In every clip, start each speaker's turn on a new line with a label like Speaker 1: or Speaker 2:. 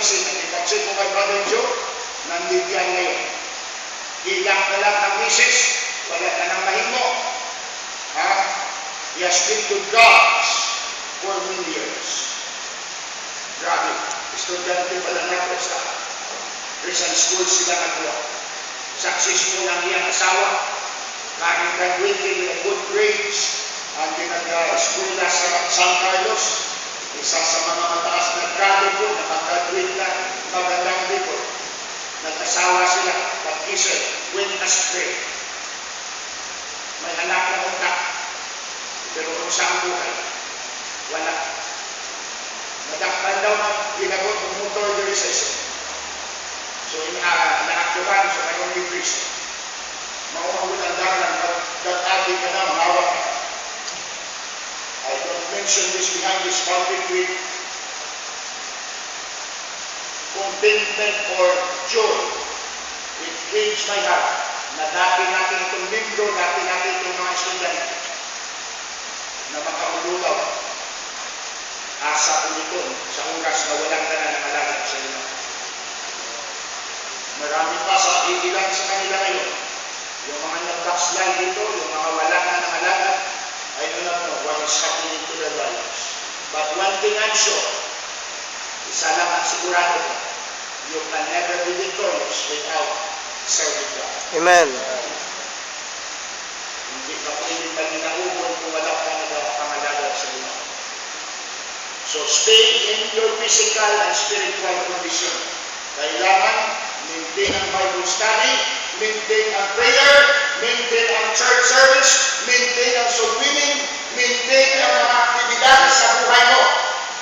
Speaker 1: opisina. Ipag-check ko kay Brother Joe, nandiyan ngayon. Ilang na lang ang misis, wala na nang mahimo. Ha? He has been to drugs for many years. Grabe. Estudyante pala natin sa Christian school sila nagbuwa. Successful ang iyang asawa. Graduated with good grades. Ang pinag-school na sa San Carlos. Isa sa mga mataas na grado po, nakagraduate na magandang dito. Nag-asawa sila, baptizer, went astray. May anak na utak. Pero kung saan buhay, wala. Nadakpan daw ng ginagot ng motor diri sa isa. So, naaktuhan sa mayroong depression. Maumawin ang dalan, databi ka na, mahawak ka. I don't mention this behind this pulpit with contentment or joy. It grieves my heart na dati natin itong membro, dati natin itong mga estudyante na makaululaw. Asa ko nito sa oras na walang ka na nangalagay sa inyo. Marami pa sa ilan sa kanila ngayon. Yung mga nag-backslide dito, yung mga wala na nangalagay, I do not know what is happening to their lives. But one thing I'm sure, isa lang ang sigurado ko, you can never be victorious without serving God.
Speaker 2: Amen.
Speaker 1: Hindi ka pwede pag-inaubon kung wala ka nagpangalaga sa inyo. So stay in your physical and spiritual condition. Kailangan maintain ang Bible study, maintain ang prayer, maintain ang church service, maintain ang soul winning, maintain ang mga aktibidades sa buhay mo.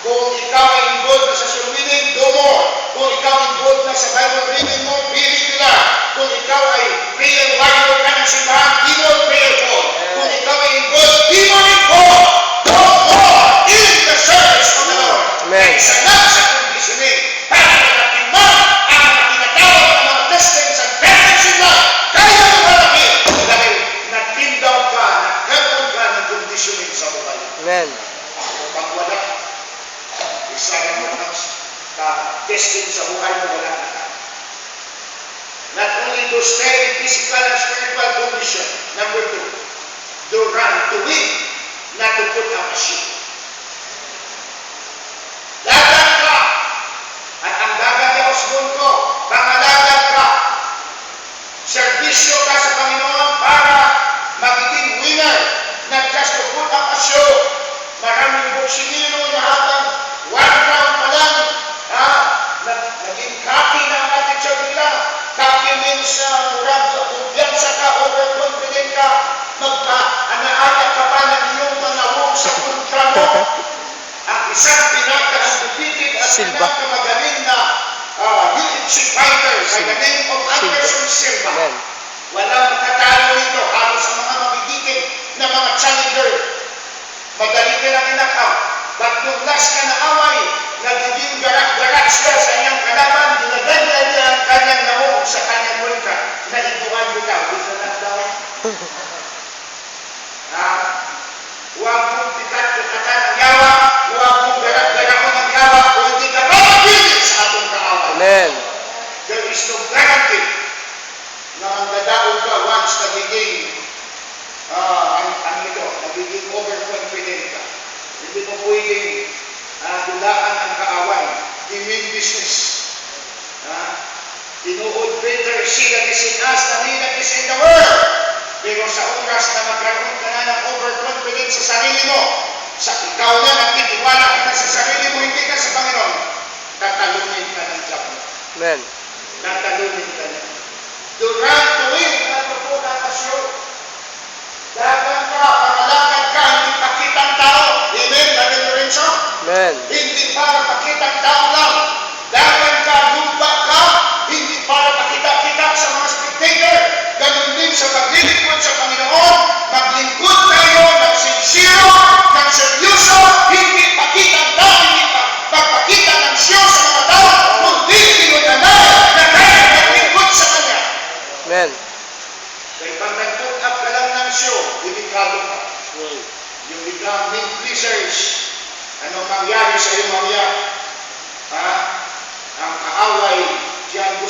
Speaker 1: Kung ikaw ay involved na sa soul winning, do more. Kung ikaw ay involved na sa Bible reading mo, be regular. Kung ikaw ay prayer warrior ka ng simbahan, be more prayerful. Kung ikaw ay involved, be more involved. Do more in the service of the Lord.
Speaker 2: Amen.
Speaker 1: Isa lang sa conditioning para natin mo ang mga tinatawag ng mga testings and benefits in life. Kaya mo malaki dahil nag-tindaw ka, nagkaroon ka ng conditioning sa buhay.
Speaker 2: Amen.
Speaker 1: Pag wala, isa naman ang testing sa buhay mo, wala na ka. Not only to stay in physical and spiritual condition. Number 2, to run, to win, not to put up a shoe. Lagan ka! At ang dagan ni Osborn ko, pangalagad ka. Servisyo ka sa Panginoon para magiging winner, not just to put up a show. Maraming buksinino na hatang 1 round pa lang, naging copy na ang attitude nila. Copy means murag sa kumpiyansa ka, overconfident ka, anaaya ka pa ng iyong mga wong sa kontra mo. Ang isang pinaka-undefeated at pinaka-magaling na UFC fighter by the name of Anderson Silva. Walang makatalo nito halos sa mga mabigiging na mga challenger. Madali ka lang inakaw. But nung last ka na away, nagiging garak-garak siya sa iyang kalaban, dinaganda niya ang kanyang nahong sa kanyang mulka. Nahiduan mo ka. Gusto na daw. Huwag mong pitat-pikatan ang yawa, huwag mong garak-garakon ang yawa, kung hindi ka mapagigit sa atong kaaway.
Speaker 2: Amen.
Speaker 1: There is no guarantee na magdadaog ka once nagiging nagiging overconfident ka. Hindi mo pwedeng dulaan ang kaaway. The main business. Tinuod greater is he that is in us than he that is in the world. Pero sa oras na magkaroon ka na ng overconfidence sa sarili mo, sa ikaw na nagtitiwala ka sa sarili mo, hindi ka sa Panginoon, tatalunin ka ng club mo.
Speaker 2: Amen.
Speaker 1: Tatalunin ka na. To run, to win, not to put up a show. Dagan ka, pangalagad ka, hindi pakitang tao. Amen, Brother Lorenzo?
Speaker 2: Amen.
Speaker 1: Hindi para pakitang tao lang. Dagan ka, lumba ka, hindi para pakita-kita sa mga spectator. Ganun din sa paglilingkod sa Panginoon, maglingkod tayo ng sincero, ng seryoso, hindi pakitang tao, hindi pagpakita ng siyo sa mga tao, kundi pinunanay na kaya maglingkod sa Kanya.
Speaker 2: Amen.
Speaker 1: Kaya pag nag-put up ka lang ng show, delikado ka. Yung becoming pleasers, anong mangyari sa iyo mamaya? Ang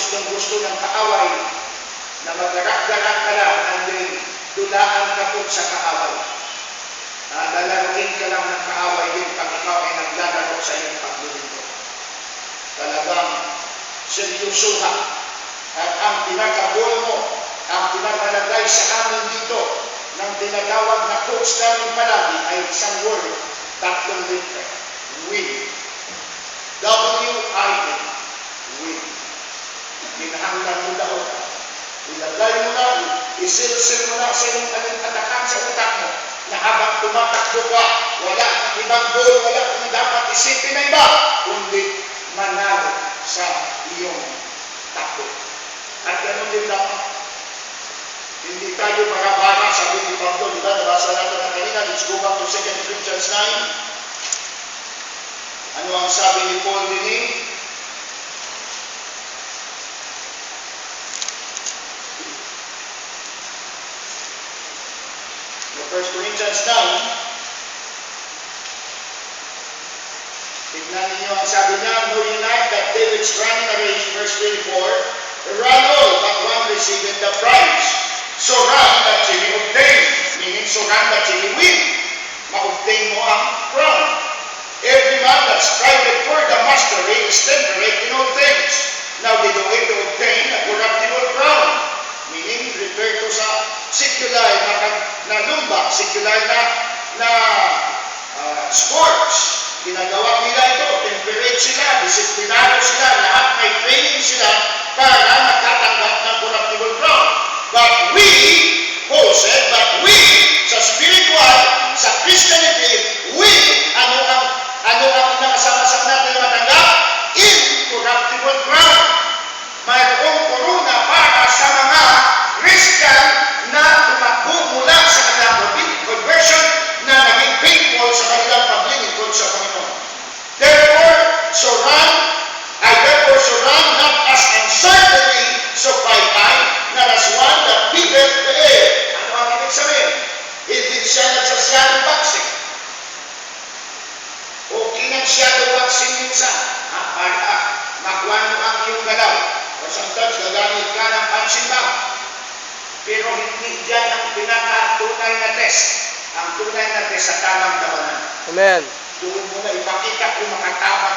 Speaker 1: gustong-gusto ng kaaway na magarak-garak ka lang and then dulaan ka po sa kaaway. Lalaruin ka lang ng kaaway din pag ikaw ay naglalaro sa iyong paglilingkod. Talagang seryosohan. At ang pinaka-goal mo, ang pinakalagay sa amin dito ng tinatawag na coach namin palagi ay isang word, tatlong letter, win. W-I-N, win. Ginahanglan mo daw. Ilagay mo na, isilsil mo na sa iyong atakan sa utak mo na habang tumatakbo ka, wala kang ibang goal, wala kang dapat isipin na iba, kundi manalo sa iyong takbo. At ganoon din dapat. Hindi tayo marabara, sabi ni Pablo, di ba? Nabasa natin na kanina, let's go back to 2 Corinthians 9. Ano ang sabi ni Paul din eh? No, 1 Corinthians 9. Tignan ninyo ang sabi niya, know ye not that they which run in a race, verse 24, run all, but one receiveth the prize. So run that ye may obtain. Meaning, so run that ye may win. Ma-obtain mo ang crown. Every man that striveth for the mastery is temperate in all things. Now they do it to obtain a corruptible crown. Meaning, refer to sa secular na lumba, secular na sports. Ginagawa nila ito, temperate sila, disiplinado sila, lahat may training sila para makatanggap ng corruptible crown. But we, Paul said, but we, sa spiritual, sa Christianity, we, ano ang nakasama-sama natin matanggap? Incorruptible crown. Mayroong korona para sa mga Christian na tumakbo mula sa kanilang conversion na naging faithful sa kanilang paglilingkod sa Panginoon. Therefore, so run not as uncertainly, so fight time, not as one that beateth the air. Ano ang ibig sabihin? Hindi siya nagsasyadow boxing. Okay ng shadow boxing minsan. Para makuha mo ang iyong galaw. O sometimes gagamit ka ng punching bag. Pero hindi dyan ang pinaka-tunay na test. Ang tunay na test sa tamang tawanan.
Speaker 2: Amen.
Speaker 1: Doon mo na ipakita kung makatama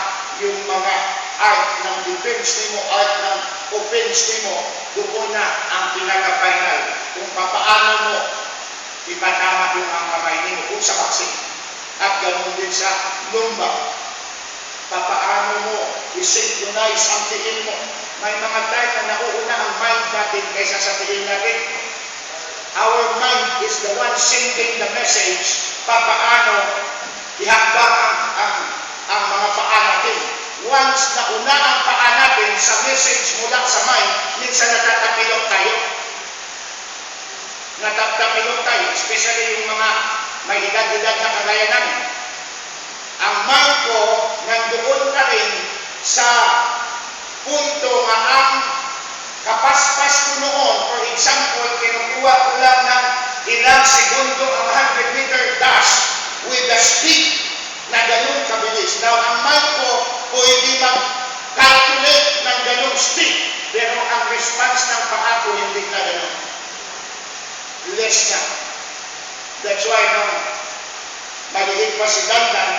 Speaker 1: yung mga art ng defense mo, art ng offense mo. Doon na ang pinaka-final. Kung papaano mo ipatama yung ang kamay mo kung sa boxing. At ganoon din sa lumba. Papaano mo i-synchronize ang tingin mo. May mga time na nauuna ang mind natin kaysa sa tingin natin. Our mind is the one sending the message. Papaano ihakbang ang mga paa natin. Once nauna ang paa natin sa message mula sa mind, minsan natatapilok tayo. Natatapilok tayo, especially yung mga may edad-edad na kagaya namin. Ang mind ko nandoon na rin sa punto nga ang kapaspas ko noon, for example, kinukuha ko lang ng ilang segundo ang 100-meter dash with the speed na ganun kabilis. Now, ang mind ko pwede mag-calculate ng ganun speed, pero ang response ng paa ko hindi na ganun. Less na. That's why nung maliit pa si Dandan,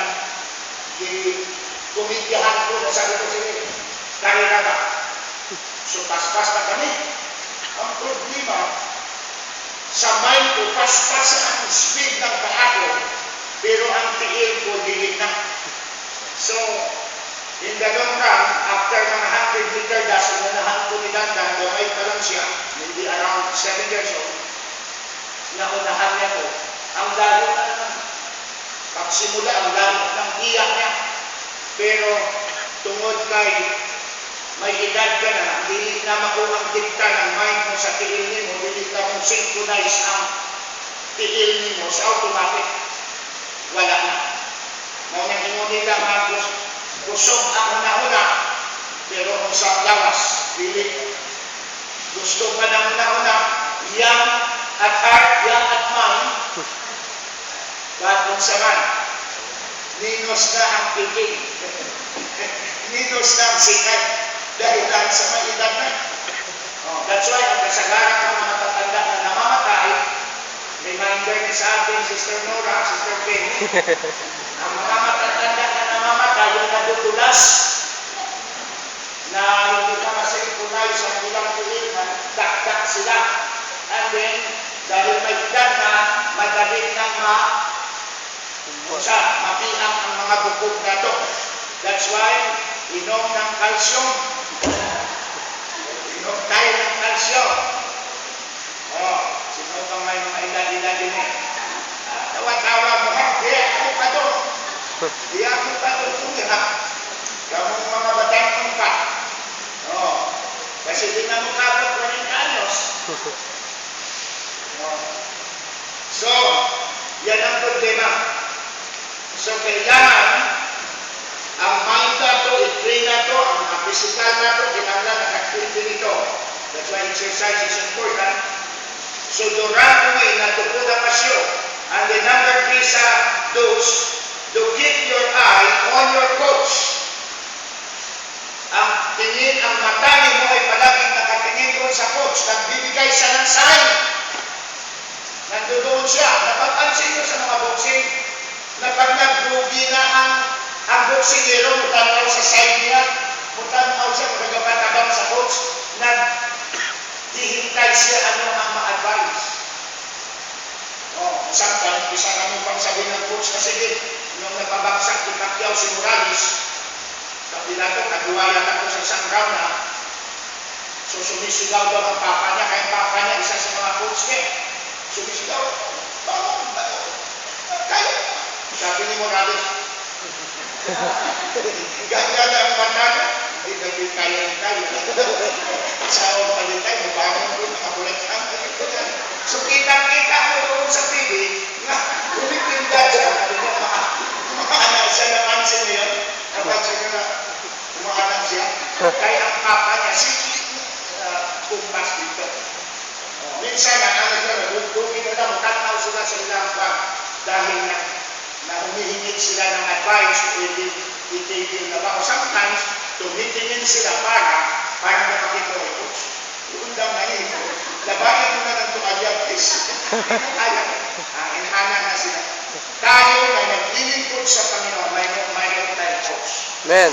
Speaker 1: kumitihan ko na sabi ko sige, karera ba? So, paspas na kami. Ang problema, sa mind ko, paspas ang speed ng paa ko, pero ang tiil ko, dilig na. So, in the long run, after mga 100-meter dash, unahan ko ni Dandan, gamay pa lang siya, maybe around 7 years old, naunahan niya ko, ang lalo na naman. Pagsimula, ang lalo ng iyak niya. Pero, tungod kay may edad ka na, hindi na makuha ang dikta ng mind mo sa tiil mo, hindi ka mong synchronize ang tiil mo sa automatic. Wala na. Ngunit nila mga kusog ang una-una, pero kung sa lawas, pilit. Gusto pa ng una-una, young at heart, young at mind, bakit sa man, ninos na ang piging, ninos na ang sikat. dahilan sa may edad na. That's why, ang kasagaran ng mga matatanda na namamatay, reminder ni sa atin, Sister Nora, Sister Penny, ang mga matatanda na namamatay, yung nadudulas, na hindi na masiripunay sa ilang tuwid, na dakdak sila. And then, dahil may edad na, madali na mapiang ang mga bukog na to. That's why, inom ng calcium. Inom tayo ng calcium. Sino pang may mga edad-edad din eh. Tawa-tawa mo, kaya ako pa doon. Kaya ako pa doon. Kamong mga batang ka. Kasi di na mukha ko 20 anyos. So, yan ang problema. So, kailangan ang mind na to, i-train na to, ang physical na to, kailangan naka-activity nito. That's why exercise is important. So, durante na tukod ang pasyo. And the number 3 sa those, to keep your eye on your coach. Ang tingin, ang mata mo ay palaging nakatingin doon sa coach. Nagbibigay siya ng sign. Nandoon siya. Napapansin nyo sa mga boxing na pag naglugi na ang boksingero, mutanaw sa side niya, mutanaw siya, magagabatabang sa coach, naghihintay siya ano ang ma-advise. Sometimes, bisa kami pang sabihin ng coach kasi nung napabagsak ni Pacquiao si Morales, sabi na ito, kaduwayan ako sa isang round na, so sumisigaw daw ang papa niya, kaya papa niya, isa sa mga coach niya, sumisigaw, kaya. Sabi ni Morales, ganda na ang mata niya, hindi kaya. Sa ako palitay, mabangon ko, nakabulat ka. So kita-kita mo doon sa TV, na umitinda siya, umaanak siya na pansin niya, napansin ko na umaanak siya, kaya ang papa niya, kumpas dito. Minsan na, nagdugin na lang, tataw sila sa ilang bag, dahil na humihingit sila ng advice, itigil na ba? O sometimes, tumitingin sila para makakita ng coach. Undang na yun. Labanan mo na ng tukalyang is. Inhana na sila. Tayo na naglilingkod sa Panginoon, mayroon tayong coach.
Speaker 2: Amen.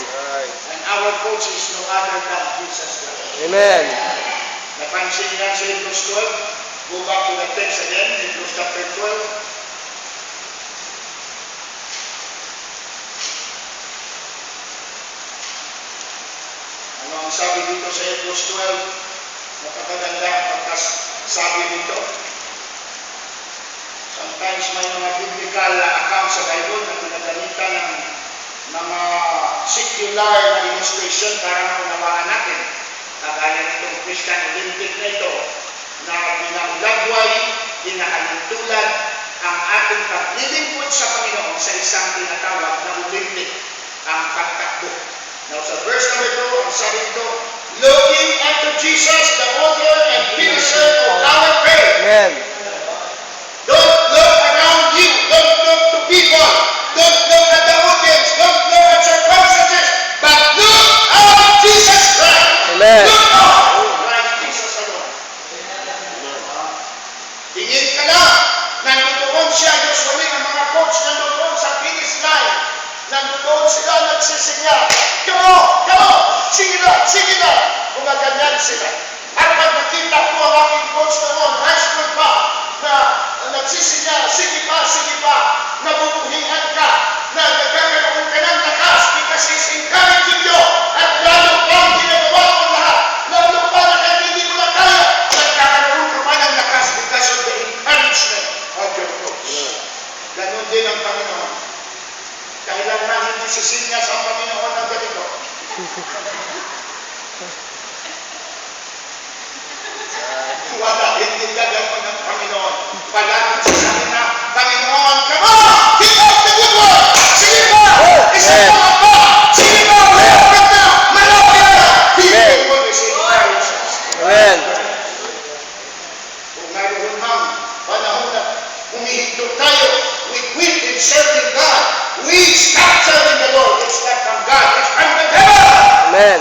Speaker 1: And our coach is no other than Jesus Christ.
Speaker 2: Amen.
Speaker 1: Napansin yan sa Hebrews 12. Go back to the text again, Hebrews chapter 12. Ang sabi dito sa Hebrews 12, napakaganda ang pagkasabi dito. Sometimes may mga biblical accounts sa Bible na pinagamitan ng mga secular na illustration para maunawaan natin. Kagaya nitong Christian Olympic na ito, na pinaulagway, pinahalintulad ang ating paglilingkod sa Panginoon sa isang tinatawag na Olympic, ang pagtakbo. Now, sa verse number 2, ang sabi nito, looking unto Jesus, the author and finisher of our faith.
Speaker 2: Amen.
Speaker 1: Don't look around you. Don't look to people. Don't look at the audience. Don't look at circumstances. But look at Jesus Christ.
Speaker 2: Amen.
Speaker 1: Look at Christ Jesus alone. Tingin ka na. Nandoon siya, usually, ang mga coach nandoon sa finish line. Nandoon sila, nagsisinya. Come on, sige na. Gumaganyan sila. At pag nakita ko ang aking coach noon, high school pa, na nagsisinya, sige pa, nabubuhingan ka, na nagkakaroon ka ng lakas, because he's encouraging you, at lalo pang ginagawa ko lahat, lalo pa na kahit hindi mo na kaya, nagkakaroon ka pa ng lakas because of the encouragement of your coach. Ganon din ang Panginoon. Kailangan hindi sisinya sa Panginoon ng ganito. Wala, hindi gagawin ng Panginoon. Palaging sasabi na, Panginoon, come on! Keep up the good work! Sige ba? Isa pa ba? Sige ba? Malapit na! He will always encourage us.
Speaker 2: Amen.
Speaker 1: Kung mayroon mang panahon na humihigdog tayo, we quit in serving God. We stop serving the Lord. It's not from God. It's from the devil.
Speaker 2: Amen.